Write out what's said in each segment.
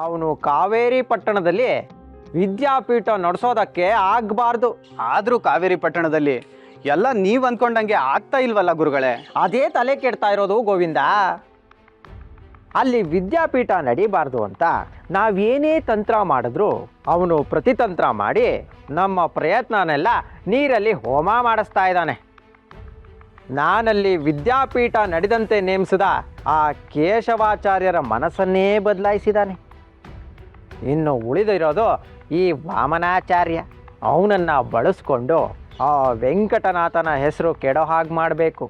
ಅವನು ಕಾವೇರಿ ಪಟ್ಟಣದಲ್ಲಿ ವಿದ್ಯಾಪೀಠ ನಡೆಸೋದಕ್ಕೆ ಆಗಬಾರ್ದು. ಆದರೂ ಕಾವೇರಿ ಪಟ್ಟಣದಲ್ಲಿ ಎಲ್ಲ ನೀವು ಅಂದ್ಕೊಂಡಂಗೆ ಆಗ್ತಾ ಇಲ್ವಲ್ಲ ಗುರುಗಳೇ? ಅದೇ ತಲೆ ಕೆಡ್ತಾ ಇರೋದು ಗೋವಿಂದ. ಅಲ್ಲಿ ವಿದ್ಯಾಪೀಠ ನಡೀಬಾರ್ದು ಅಂತ ನಾವೇನೇ ತಂತ್ರ ಮಾಡಿದ್ರು ಅವನು ಪ್ರತಿತಂತ್ರ ಮಾಡಿ ನಮ್ಮ ಪ್ರಯತ್ನನೆಲ್ಲ ನೀರಲ್ಲಿ ಹೋಮ ಮಾಡಿಸ್ತಾ ಇದ್ದಾನೆ. ನಾನಲ್ಲಿ ವಿದ್ಯಾಪೀಠ ನಡೆದಂತೆ ನೇಮಿಸಿದ ಆ ಕೇಶವಾಚಾರ್ಯರ ಮನಸ್ಸನ್ನೇ ಬದಲಾಯಿಸಿದ್ದಾನೆ. ಇನ್ನು ಉಳಿದಿರೋದು ಈ ವಾಮನಾಚಾರ್ಯ. ಅವನನ್ನು ಬಳಸ್ಕೊಂಡು ಆ ವೆಂಕಟನಾಥನ ಹೆಸರು ಕೆಡೋ ಹಾಗೆ ಮಾಡಬೇಕು.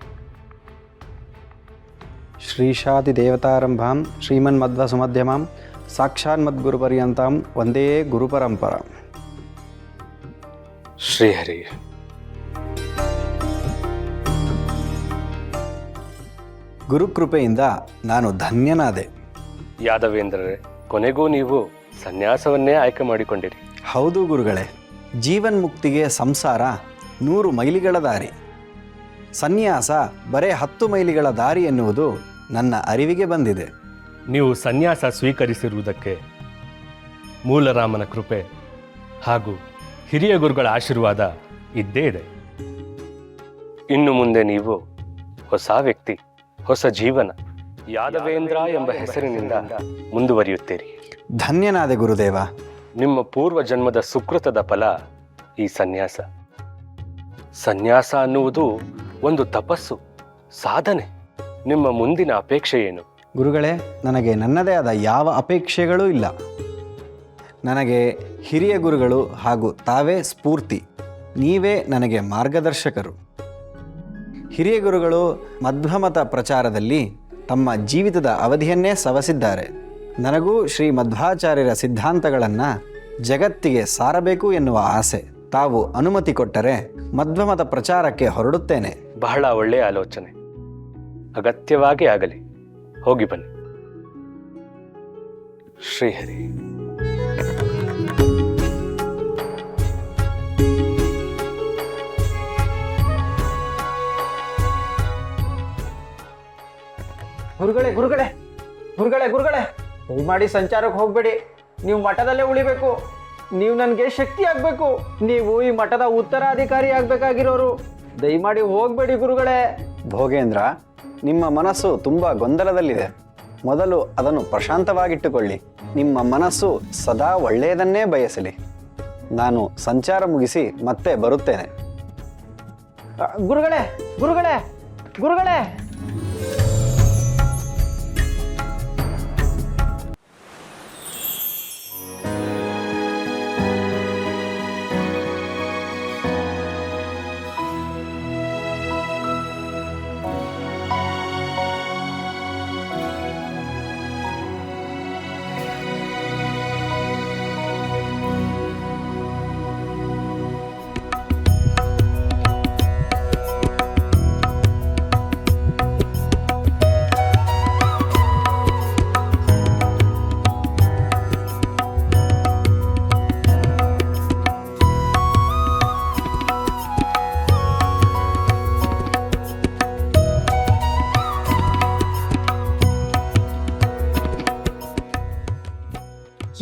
ಶ್ರೀಶಾದಿ ದೇವತಾರಂಭಾಂ ಶ್ರೀಮನ್ಮಧ್ವ ಸುಮಧ್ಯಮಾಂ ಸಾಕ್ಷಾನ್ಮದ್ಗುರುಪರ್ಯಂತಾಂ ಒಂದೇ ಗುರುಪರಂಪರ. ಶ್ರೀಹರಿ. ಗುರುಕೃಪೆಯಿಂದ ನಾನು ಧನ್ಯನಾದೆ. ಯಾದವೇಂದ್ರರೇ, ಕೊನೆಗೂ ನೀವು ಸನ್ಯಾಸವನ್ನೇ ಆಯ್ಕೆ ಮಾಡಿಕೊಂಡಿರಿ. ಹೌದು ಗುರುಗಳೇ, ಜೀವನ್ಮುಕ್ತಿಗೆ ಸಂಸಾರ 100 ಮೈಲಿಗಳ ದಾರಿ, ಸನ್ಯಾಸ ಬರೇ 10 ಮೈಲಿಗಳ ದಾರಿ ಎನ್ನುವುದು ನನ್ನ ಅರಿವಿಗೆ ಬಂದಿದೆ. ನೀವು ಸನ್ಯಾಸ ಸ್ವೀಕರಿಸಿರುವುದಕ್ಕೆ ಮೂಲರಾಮನ ಕೃಪೆ ಹಾಗೂ ಹಿರಿಯ ಗುರುಗಳ ಆಶೀರ್ವಾದ ಇದ್ದೇ ಇದೆ. ಇನ್ನು ಮುಂದೆ ನೀವು ಹೊಸ ವ್ಯಕ್ತಿ, ಹೊಸ ಜೀವನ, ಯಾದವೇಂದ್ರ ಎಂಬ ಹೆಸರಿನಿಂದ ಮುಂದುವರಿಯುತ್ತೀರಿ. ಧನ್ಯನಾದೆ ಗುರುದೇವ. ನಿಮ್ಮ ಪೂರ್ವ ಜನ್ಮದ ಸುಕೃತದ ಫಲ ಈ ಸನ್ಯಾಸ. ಸನ್ಯಾಸ ಅನ್ನುವುದು ಒಂದು ತಪಸ್ಸು, ಸಾಧನೆ. ನಿಮ್ಮ ಮುಂದಿನ ಅಪೇಕ್ಷೆ ಏನು? ಗುರುಗಳೇ, ನನಗೆ ನನ್ನದೇ ಆದ ಯಾವ ಅಪೇಕ್ಷೆಗಳೂ ಇಲ್ಲ. ನನಗೆ ಹಿರಿಯ ಗುರುಗಳು ಹಾಗೂ ತಾವೇ ಸ್ಫೂರ್ತಿ. ನೀವೇ ನನಗೆ ಮಾರ್ಗದರ್ಶಕರು. ಹಿರಿಯ ಗುರುಗಳು ಮಧ್ವಮತ ಪ್ರಚಾರದಲ್ಲಿ ತಮ್ಮ ಜೀವಿತದ ಅವಧಿಯನ್ನೇ ಸವಸಿದ್ದಾರೆ. ನನಗೂ ಶ್ರೀ ಮಧ್ವಾಚಾರ್ಯರ ಸಿದ್ಧಾಂತಗಳನ್ನು ಜಗತ್ತಿಗೆ ಸಾರಬೇಕು ಎನ್ನುವ ಆಸೆ. ತಾವು ಅನುಮತಿ ಕೊಟ್ಟರೆ ಮಧ್ವಮತ ಪ್ರಚಾರಕ್ಕೆ ಹೊರಡುತ್ತೇನೆ. ಬಹಳ ಒಳ್ಳೆಯ ಆಲೋಚನೆ. ಅಗತ್ಯವಾಗಿ ಆಗಲಿ. ಹೋಗಿ ಬನ್ನಿ. ಶ್ರೀಹರಿ. ಗುರುಗಳೇ ಗುರುಗಳೇ ಗುರುಗಳೇ ಗುರುಗಳೇ ದಯಮಾಡಿ ಸಂಚಾರಕ್ಕೆ ಹೋಗಬೇಡಿ. ನೀವು ಮಠದಲ್ಲೇ ಉಳಿಬೇಕು. ನೀವು ನನಗೆ ಶಕ್ತಿ ಆಗಬೇಕು. ನೀವು ಈ ಮಠದ ಉತ್ತರಾಧಿಕಾರಿ ಆಗಬೇಕಾಗಿರೋರು. ದಯಮಾಡಿ ಹೋಗಬೇಡಿ ಗುರುಗಳೇ. ಭೋಗೇಂದ್ರ, ನಿಮ್ಮ ಮನಸ್ಸು ತುಂಬ ಗೊಂದಲದಲ್ಲಿದೆ. ಮೊದಲು ಅದನ್ನು ಪ್ರಶಾಂತವಾಗಿಟ್ಟುಕೊಳ್ಳಿ. ನಿಮ್ಮ ಮನಸ್ಸು ಸದಾ ಒಳ್ಳೆಯದನ್ನೇ ಬಯಸಲಿ. ನಾನು ಸಂಚಾರ ಮುಗಿಸಿ ಮತ್ತೆ ಬರುತ್ತೇನೆ. ಗುರುಗಳೇ ಗುರುಗಳೇ ಗುರುಗಳೇ.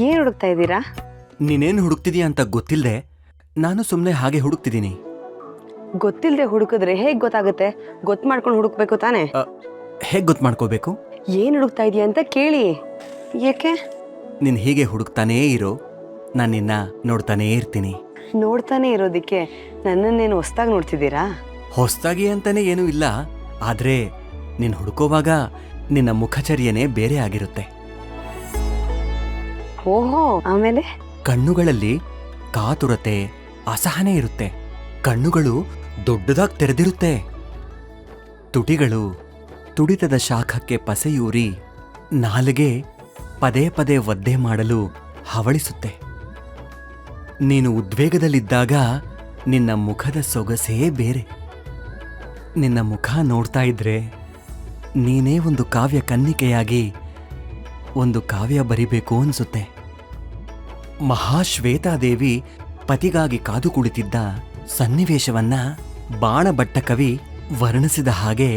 ಏನು ಹುಡುಕ್ತಾ ಇದ್ದೀರಾ? ನೀನೇನು ಹುಡುಕ್ತಿದೀಯ ಅಂತ ಗೊತ್ತಿಲ್ಲದೆ ನಾನು ಸುಮ್ಮನೆ ಹಾಗೆ ಹುಡುಕ್ತಿದ್ದೀನಿ. ಗೊತ್ತಿಲ್ಲದೆ ಹುಡುಕಿದ್ರೆ ಹೇಗೆ ಗೊತ್ತಾಗುತ್ತೆ? ಗೊತ್ತು ಮಾಡ್ಕೊಂಡು ಹುಡುಕ್ಬೇಕು ತಾನೇ. ಹೇಗೆ ಗೊತ್ತು ಮಾಡ್ಕೋಬೇಕು? ಏನು ಹುಡುಕ್ತಾ ಇದೀಯ ಅಂತ ಕೇಳಿ. ಯಾಕೆ? ನೀನು ಹೀಗೆ ಹುಡುಕ್ತಾನೇ ಇರೋ, ನಾನು ನಿನ್ನ ನೋಡ್ತಾನೇ ಇರ್ತೀನಿ. ನೋಡ್ತಾನೆ ಇರೋದಕ್ಕೆ ನನ್ನನ್ನೇನು ಹೊಸ್ದಾಗಿ ನೋಡ್ತಿದ್ದೀರಾ? ಹೊಸ್ದಾಗಿ ಅಂತಾನೆ ಏನೂ ಇಲ್ಲ, ಆದರೆ ನೀನು ಹುಡುಕೋವಾಗ ನಿನ್ನ ಮುಖಚರ್ಯನೇ ಬೇರೆ ಆಗಿರುತ್ತೆ. ಓಹೋ, ಆಮೇಲೆ? ಕಣ್ಣುಗಳಲ್ಲಿ ಕಾತುರತೆ, ಅಸಹನೆ ಇರುತ್ತೆ. ಕಣ್ಣುಗಳು ದೊಡ್ಡದಾಗಿ ತೆರೆದಿರುತ್ತೆ. ತುಟಿಗಳು ತುಡಿತದ ಶಾಖಕ್ಕೆ ಪಸೆಯೂರಿ ನಾಲಿಗೆ ಪದೇ ಪದೇ ಒದ್ದೆ ಮಾಡಲು ಹವಳಿಸುತ್ತೆ. ನೀನು ಉದ್ವೇಗದಲ್ಲಿದ್ದಾಗ ನಿನ್ನ ಮುಖದ ಸೊಗಸೇ ಬೇರೆ. ನಿನ್ನ ಮುಖ ನೋಡ್ತಾ ಇದ್ರೆ ನೀನೇ ಒಂದು ಕಾವ್ಯ ಕನ್ನಿಕೆಯಾಗಿ ಒಂದು ಕಾವ್ಯ ಬರಿಬೇಕು ಅನ್ಸುತ್ತೆ. ಮಹಾಶ್ವೇತಾದೇವಿ ಪತಿಗಾಗಿ ಕಾದು ಕುಳಿತಿದ್ದ ಸನ್ನಿವೇಶವನ್ನ ಬಾಣಭಟ್ಟ ಕವಿ ವರ್ಣಿಸಿದ ಹಾಗೆ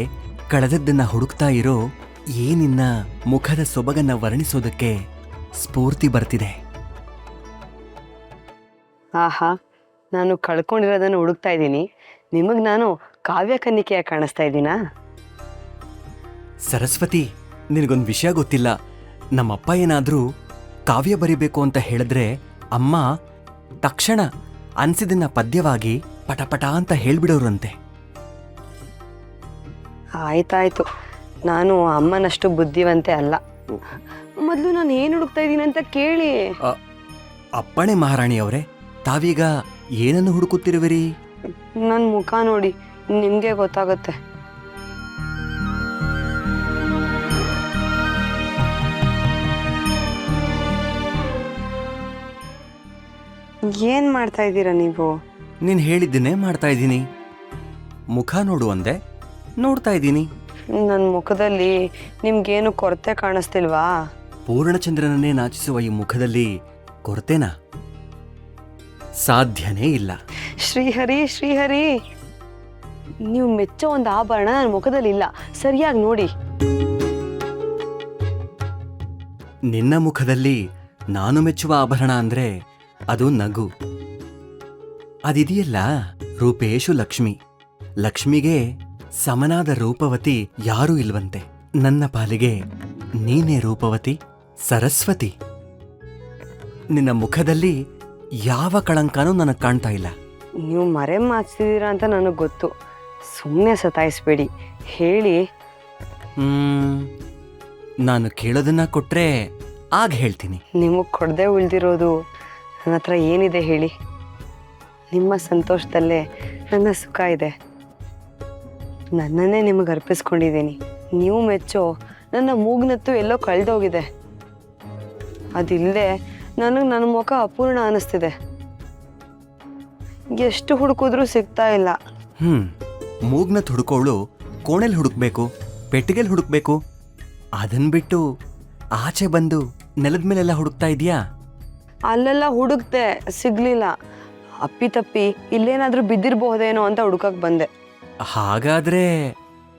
ಕಳೆದದ್ದನ್ನ ಹುಡುಕ್ತಾ ಇರೋ ಈ ನಿನ್ನ ಮುಖದ ಸೊಬಗನ್ನ ವರ್ಣಿಸೋದಕ್ಕೆ ಸ್ಫೂರ್ತಿ ಬರ್ತಿದೆ. ಆಹಾ, ನಾನು ಕಳ್ಕೊಂಡಿರೋದನ್ನು ಹುಡುಕ್ತಾ ಇದ್ದೀನಿ. ನಿಮಗೆ ನಾನು ಕಾವ್ಯ ಕನ್ನಿಕೆಯಾಗಿ ಕಾಣಿಸ್ತಾ ಇದ್ದೀನಾ? ಸರಸ್ವತಿ, ನಿನಗೊಂದು ವಿಷಯ ಗೊತ್ತಿಲ್ಲ. ನಮ್ಮಪ್ಪ ಏನಾದರೂ ಕಾವ್ಯ ಬರಿಬೇಕು ಅಂತ ಹೇಳಿದ್ರೆ ಅಮ್ಮ ತಕ್ಷಣ ಅನ್ಸಿದನ್ನ ಪದ್ಯವಾಗಿ ಪಟಪಟ ಅಂತ ಹೇಳ್ಬಿಡೋರಂತೆ. ಆಯ್ತಾಯ್ತು, ನಾನು ಅಮ್ಮನಷ್ಟು ಬುದ್ಧಿವಂತೆ ಅಲ್ಲ. ಮೊದಲು ನಾನು ಏನು ಹುಡುಕ್ತಾ ಇದ್ದೀನಿ ಅಂತ ಕೇಳಿ. ಅಪ್ಪಣೆ ಮಹಾರಾಣಿಯವರೇ, ತಾವೀಗ ಏನನ್ನು ಹುಡುಕುತ್ತಿರುವಿರಿ? ನನ್ನ ಮುಖ ನೋಡಿ, ನಿಮಗೆ ಗೊತ್ತಾಗುತ್ತೆ. ಏನ್ ಮಾಡ್ತಾ ಇದ್ದೀರಾ ನೀವು? ನೀನು ಹೇಳಿದ್ದನ್ನೇ ಮಾಡ್ತಾ ಇದ್ದೀನಿ. ಮುಖ ನೋಡು ಅಂದೆ, ನೋಡ್ತಾ ಇದ್ದೀನಿ. ನನ್ನ ಮುಖದಲ್ಲಿ ನಿಮ್ಗೇನು ಕೊರತೆ ಕಾಣಿಸ್ತಿಲ್ವಾ? ಪೂರ್ಣಚಂದ್ರನನ್ನೇ ನಾಚಿಸುವ ಈ ಮುಖದಲ್ಲಿ ಕೊರತೆನಾ? ಸಾಧ್ಯನೇ ಇಲ್ಲ. ಶ್ರೀಹರಿ, ಶ್ರೀಹರಿ, ನೀವು ಮೆಚ್ಚೋ ಒಂದು ಆಭರಣ ನನ್ನ ಮುಖದಲ್ಲಿ ಇಲ್ಲ. ಸರಿಯಾಗಿ ನೋಡಿ. ನಿನ್ನ ಮುಖದಲ್ಲಿ ನಾನು ಮೆಚ್ಚುವ ಆಭರಣ ಅಂದ್ರೆ ಅದು ನಗು. ಅದಿದೆಯಲ್ಲ, ರೂಪೇಶು ಲಕ್ಷ್ಮಿ. ಲಕ್ಷ್ಮಿಗೆ ಸಮನಾದ ರೂಪವತಿ ಯಾರೂ ಇಲ್ವಂತೆ. ನನ್ನ ಪಾಲಿಗೆ ನೀನೇ ರೂಪವತಿ, ಸರಸ್ವತಿ. ನಿನ್ನ ಮುಖದಲ್ಲಿ ಯಾವ ಕಳಂಕನೂ ನನಗೆ ಕಾಣ್ತಾ ಇಲ್ಲ. ನೀವು ಮರೆ ಮಾಚ್ತಿದ್ದೀರಾ ಅಂತ ನನಗೆ ಗೊತ್ತು. ಸುಮ್ಮನೆ ಸತಾಯಿಸ್ಬೇಡಿ, ಹೇಳಿ. ನಾನು ಕೇಳೋದನ್ನ ಕೊಟ್ರೆ ಆಗ ಹೇಳ್ತೀನಿ. ನಿಮಗೆ ಕೊಡದೆ ಉಳಿದಿರೋದು ನನ್ನ ಹತ್ರ ಏನಿದೆ ಹೇಳಿ? ನಿಮ್ಮ ಸಂತೋಷದಲ್ಲೇ ನನ್ನ ಸುಖ ಇದೆ. ನನ್ನನ್ನೇ ನಿಮಗೆ ಅರ್ಪಿಸ್ಕೊಂಡಿದ್ದೀನಿ. ನೀವು ಮೆಚ್ಚೋ ನನ್ನ ಮೂಗ್ನತ್ತು ಎಲ್ಲೋ ಕಳೆದೋಗಿದೆ. ಅದಿಲ್ಲದೆ ನನಗೆ ನನ್ನ ಮುಖ ಅಪೂರ್ಣ ಅನ್ನಿಸ್ತಿದೆ. ಎಷ್ಟು ಹುಡುಕಿದ್ರೂ ಸಿಗ್ತಾ ಇಲ್ಲ. ಮೂಗ್ನತ್ ಹುಡುಕೋಳು ಕೋಣೆಲ್ ಹುಡುಕ್ಬೇಕು, ಪೆಟ್ಟಿಗೆಲ್ ಹುಡುಕ್ಬೇಕು. ಅದನ್ ಬಿಟ್ಟು ಆಚೆ ಬಂದು ನೆಲದ ಮೇಲೆಲ್ಲ ಹುಡುಕ್ತಾ ಇದೀಯಾ? ಅಲ್ಲೆಲ್ಲ ಹುಡುಕ್ತೆ, ಸಿಗ್ಲಿಲ್ಲ. ಅಪ್ಪಿತಪ್ಪಿ ಇಲ್ಲೇನಾದ್ರೂ ಬಿದ್ದಿರಬಹುದೇನೋ ಅಂತ ಹುಡುಕಕ್ ಬಂದೆ. ಹಾಗಾದ್ರೆ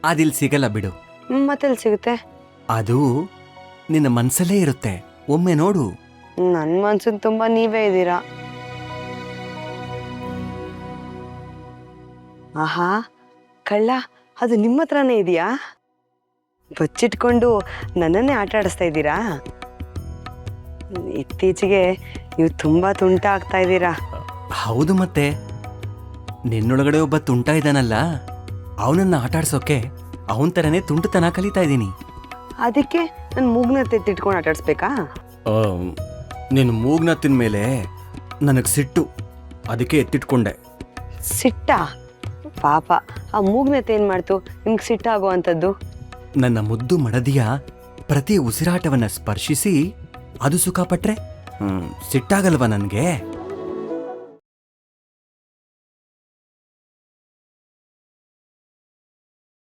ಅದಿಲ್ ಸಿಗಲ್ಲ ಬಿಡು. ಮತ್ತೆಲ್ಲಿ ಸಿಗುತ್ತೆ? ಅದು ನಿನ್ನ ಮನ್ಸಲ್ಲೇ ಇರುತ್ತೆ, ಒಮ್ಮೆ ನೋಡು. ನನ್ನ ಮನ್ಸಿನ ತುಂಬ ನೀವೇ ಇದ್ದೀರಾ. ಆಹಾ, ಕಳ್ಳ, ಅದು ನಿಮ್ಮ ಹತ್ರನೇ ಇದೆಯಾ? ಬಚ್ಚಿಟ್ಕೊಂಡು ನನ್ನನ್ನೇ ಆಟ ಆಡಿಸ್ತಾ ಇದ್ದೀರಾ? ಇತ್ತೀಚೆಗೆ ನೀವು ತುಂಬಾ ತುಂಟ ಆಗ್ತಾ ಇದ್ದೀರಾ. ಹೌದು, ಮತ್ತೆ ನಿನ್ನೊಳಗಡೆ ಒಬ್ಬ ತುಂಟ ಇದ್ದಾನಲ್ಲ, ಅವನನ್ನ ಆಟಾಡ್ಸೋಕೆ ಅವನ ಥರನೇ ತುಂಟತನ ಕಲಿತಾ ಇದ್ದೀನಿ. ಅದಕ್ಕೆ ನನ್ನ ಮೂಗ್ನ ತೆತ್ತಿಟ್ಕೊಂಡು ಆಟಾಡಿಸ್ಬೇಕಾ? ನಿನ್ನ ಮೂಗ್ನತ್ತಿನ ಮೇಲೆ ನನಗೆ ಸಿಟ್ಟು, ಅದಕ್ಕೆ ಎತ್ತಿಟ್ಕೊಂಡೆ. ಸಿಟ್ಟ? ಪಾಪ, ಆ ಮೂಗ್ನತೆ ಏನ್ ಮಾಡ್ತು ನಿಮ್ಗೆ ಸಿಟ್ಟಾಗೋ ಅಂಥದ್ದು? ನನ್ನ ಮುದ್ದು ಮಡದಿಯ ಪ್ರತಿ ಉಸಿರಾಟವನ್ನ ಸ್ಪರ್ಶಿಸಿ ಅದು ಸುಖ ಪಟ್ರೆ ಸಿಟ್ಟಾಗಲ್ವಾ ನನಗೆ?